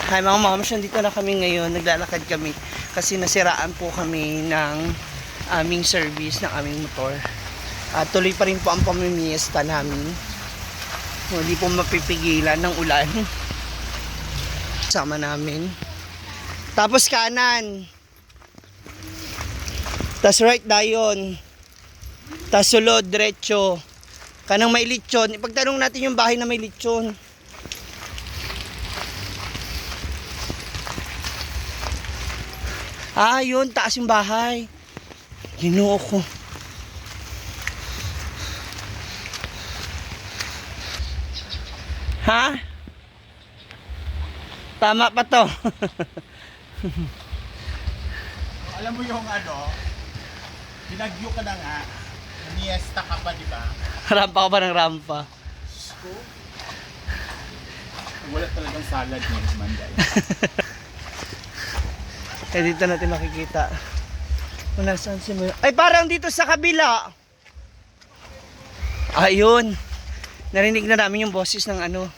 Hi mga moms, nandito na kami ngayon. Naglalakad kami kasi nasiraan po kami ng aming service ng aming motor. At tuloy pa rin po ang pamimiesta namin. Hindi po mapipigilan ng ulan. Sama namin. Tapos kanan. Tas right dayon. Tas sulod, diretso. Kanang may lechon. Ipagtanong natin yung bahay na may lechon. Ah, yun, taas yung bahay. Ginoo ko. Ha? Tama pa to. Alam mo yung ano, binagyo ka na nga, niesta ka pa, di ba? Rampa ka ba ng rampa? Wala talagang salad niya, Manday. Eh, dito natin makikita. Kung nasaan si Mel. Ay, parang dito sa kabila. Ayun. Narinig na namin yung boses ng ano.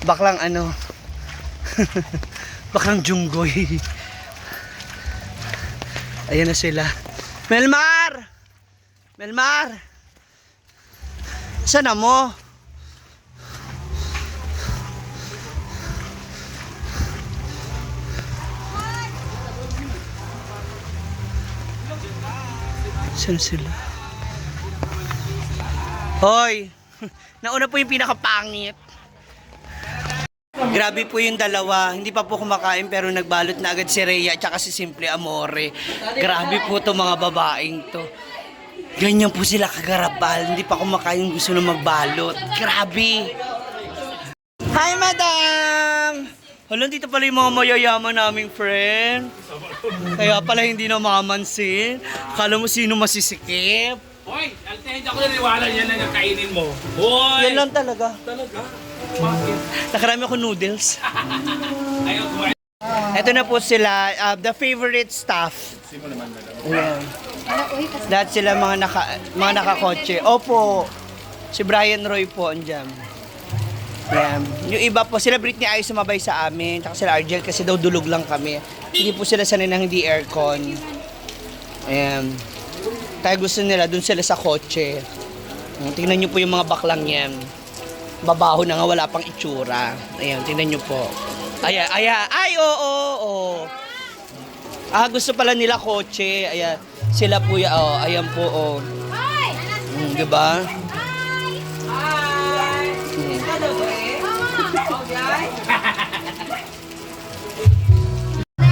Baklang ano. Baklang junggoy. Ayan na sila. Melmar! Melmar! Saan na mo? Saan sila? Hoy! Nauna po yung pinakapangit. Grabe po yung dalawa. Hindi pa po kumakain pero nagbalot na agad si Rhea at si Simple Amore. Grabe po to mga babaeng to. Ganyan po sila kagarabal. Hindi pa kumakain, gusto na magbalot. Grabe! Hi, madam! Hala, dito pala yung mga mayayaman naming friend. Kaya pala hindi na makamansin. Akala mo sino masisikip. Hoy, hindi ako naniwala yan na nakainin mo. Hoy! Yan lang talaga. Talaga? Bakit? Nakarami ako noodles. Ayaw kumain. Ito na po sila, the favorite staff. Ayan. Lahat sila mga nakakotse. Opo, si Brian Roy po andyan. Ayan. Yung iba po, sila Britney ay sumabay sa amin. Tsaka sila Argel kasi daw dulog lang kami. Hindi po sila sanay ng hindi aircon. Ayan. Kaya gusto nila, dun sila sa kotse. Tingnan nyo po yung mga baklang yan. Babaho na nga, wala pang itsura. Ayan, tingnan nyo po. Ayan, ayan. Ay, oo. Ah, gusto pala nila kotse. Ayan. Sila po, ayan po, diba?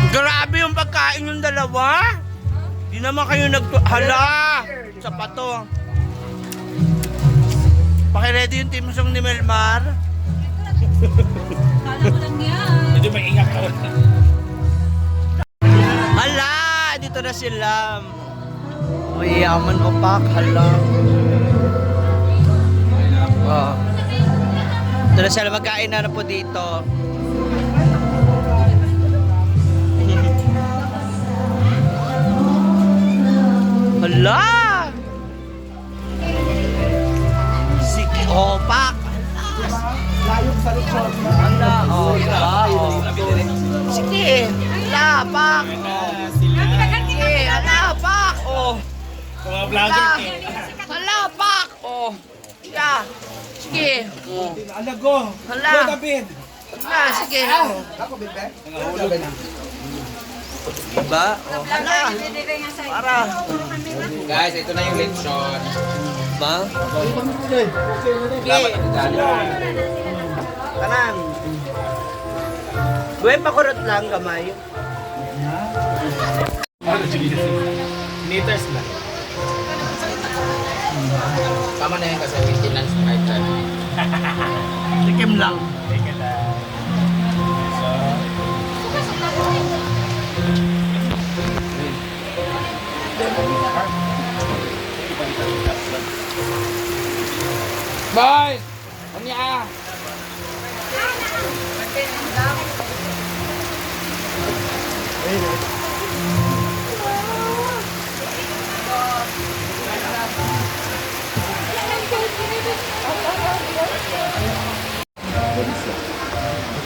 Grabe yung pagkain yung dalawa. Di naman kayo hala! Sa pato. Pakiready yung timsong ni Melmar. Hindi maingat ka. Hala! Dito na sila. May yaman opak. Hala. Oh. Dito na sila. Magkain na po dito. Hala! Si opak. Layok sa lechon. Hala. Oh, sige. Hala, pak. Sige, hala, pak. Oh. Mga vlogger Hala. eh. Hala, pak. Oh. Yeah. Sige. Oh. Alago. Hala. Go, David. Hala, sige. Oh. Ako, Bebe. Diba? Oh. Hala. Para. Guys, ito na yung lechon. Diba? Dapat ang dali. Kanan. Buhay pakurot lang kamay. Meters na. Tama na yun kasi maintenance na high time. Tikim lang. Teka lang. Boys! Ano niya?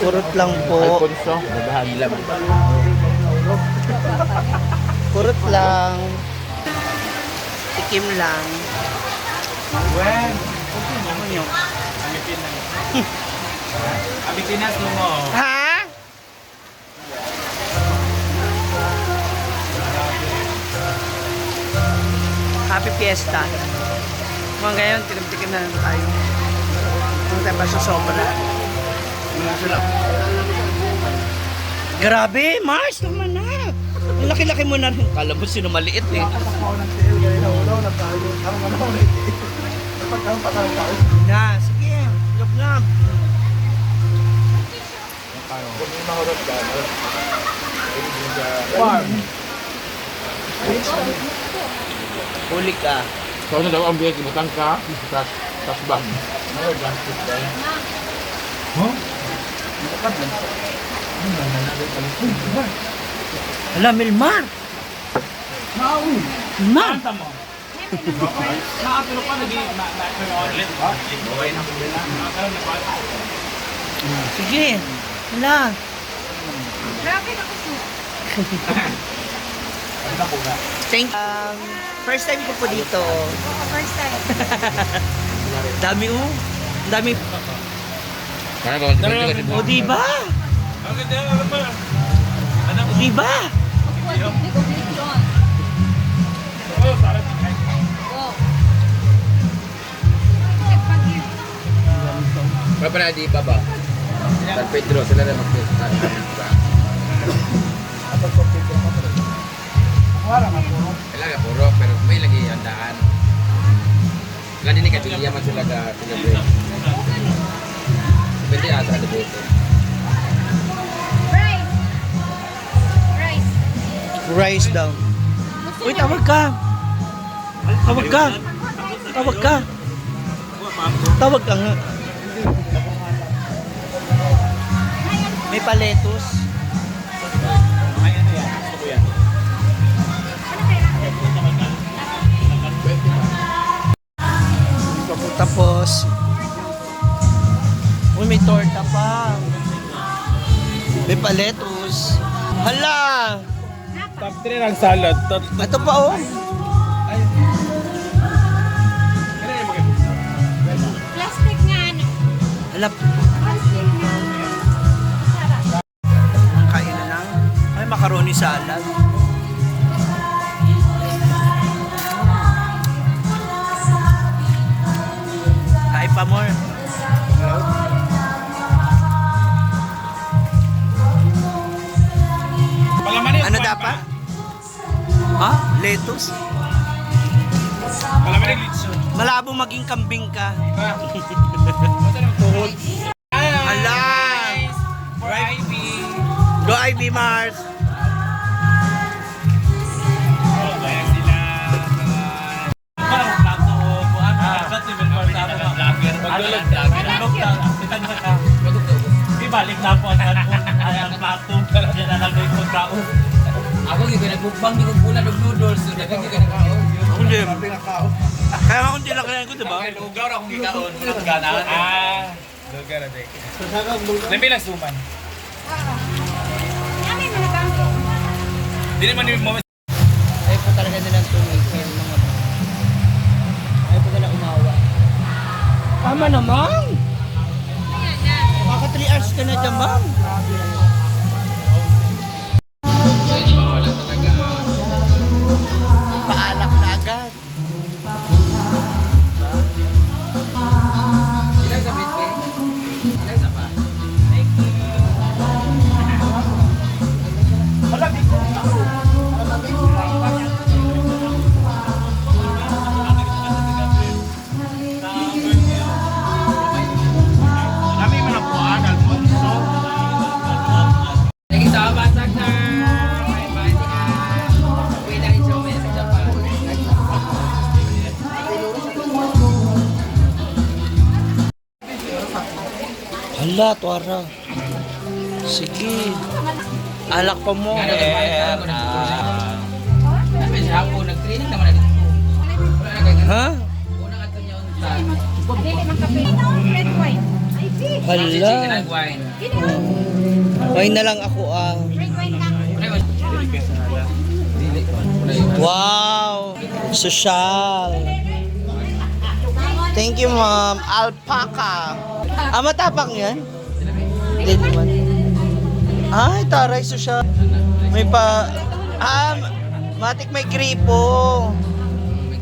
Kurot lang po. Alfonso, nagahagi lang. Kurot lang. Tikim lang. Wen. Ano nyo? Pilipinas mo. Ha? Happy Fiesta. Mga ngayon, tikim-tikim na lang tayo. Mga tayo pa sa sobra. Grabe, Mars naman na. Ang laki-laki mo na. Kala mo sino maliit eh. Na, sige. Gab-gab. Farm. Huli ka. So ano daw ang biyag, ibutang ka, tas bang. Hala, Milmar. Milmar. Kanta mo. Nakatulog ka, nag-i-ulit ba? Okay na po na. Nakakaroon na ba? Sige. Hala. Grabe na kasi. Thank first time ko po dito. First time. Dami oh. Dami. Kaya ba, kasi O diba? Ang ganda, ano ba? Ano? O diba? Hindi ko yun. Oh, parang Go. Pag yun. Pero pala di ba ba? San Pedro, sila na mag-fiesta. Kailangan puro, pero may lagi handaan. Wala din ni Kajulia man sila ka-celebrate. Pwede ata na dito. Rice. Rice. Rice daw. Uy, tawag ka. Tawag ka. Tawag ka. Tawag ka nga. May paletos. ay ano yan? Gusto ko yan. Tapos, uy, may torta pa. May paletos. Hala! Top 3 ng salad. Ito pa oh. Plastic nga ano. Hala, Plastic nga. ang kain na lang. Ay, macaroni salad. Kain pa more. Palaman yung Ano kwan dapat? pa. Ha? Lettuce? Palaman yung litso. Malabo maging kambing ka. Diba? Ito ng tuhod. Hala! For Ivy. Go Ivy Mars! Oh, kaya sila. Parang plato o buwan. Ba't yung mga plato ng vlogger? Magdulog vlogger. Kita na ka. Di balik na po ang plato. Diyan na lang yung pagkaon. Ako hindi nagbukbang, hindi ko pula ng noodles. So, dagang hindi ka nakaon. Ako din. Kaya nga kung tinakayan ko, diba? Lugaw na akong gikaon. Walang gana. Lugaw na din. Labi lang suman. Ano yung mga bangko? Di naman yung moment. Ayaw po talaga nilang tumigil mga ayaw po nila umawa. Tama naman! Ayan, yan. Baka 3 hours ka na dyan, ma'am. Wala talaga. Paalak na agad. Ilan sa bitbe? Ilan sa pa? Kami manapuan, Alfonso. Lagi sa basak na. Bye-bye ka. Uwi na rin siya, uwi na rin siya pa. Hala, tuwara. Sige. Alak pa mo. Ano ka ba? Sabi siya ako, nag-training naman na dito. Wala na kayo. Ha? Una ka ito niya unta. Dili ng kape. Red wine. Ay, di. Hala. wine. Wine na lang ako ah. Red wine lang. Wow! Social. Thank you, ma'am. Alpaca. Matapang yan? Hindi naman. Ay, taray, social. May pa... matik may gripo.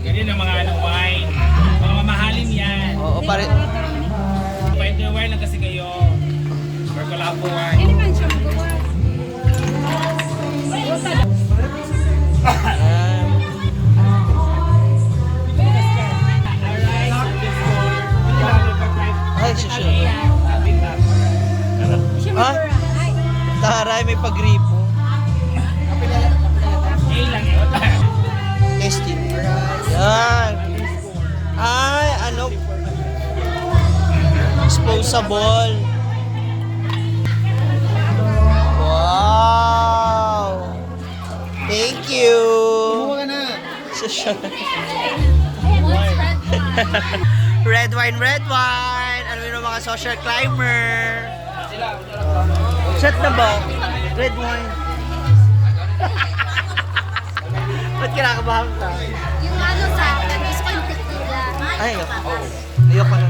Ganyan ang mga wine. Mga mamahalin yan. Oo, pare... Pwede yung wine lang kasi kayo. Or kalabo wine. Ano man siya magawa? Ay, social. Siya Ah? magura. Ay, Taray, may pagripo. lang yun. Testing. Yan. Ay, ano? Disposable. Wow. Thank you. Red wine, red wine. Ano yun ang mga social climber? Set na ba? Red wine. Ba't kinakabahan ka? yung ano sa akin, gusto ko yung tequila. Ay, ayoko na.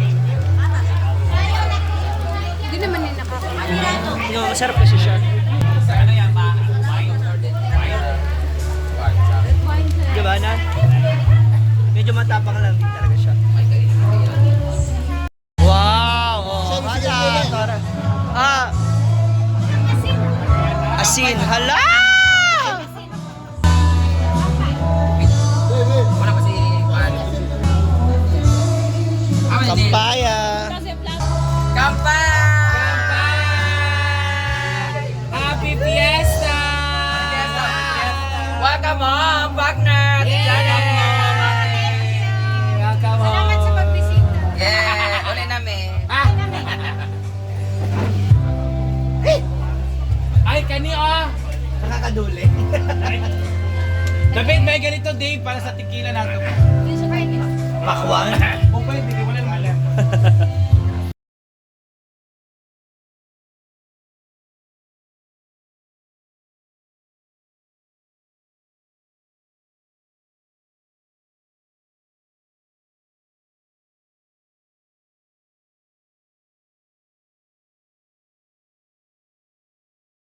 Hindi naman yung nakakain. No, masarap kasi siya. Red wine sir. Diba na? Medyo matapang lang din talaga siya. Wow! Oh, hala! Asin. Hala! Wala pa si Juan. Kampaya. Happy Fiesta! Welcome home, partner! Welcome Salamat sa home! pagbisita. Yeah, uli namin. Ay, kani oh! Nakakaduli. David, may ganito day para sa tequila natin. Yung sa kainin. Pakwan. O pwede, wala naman.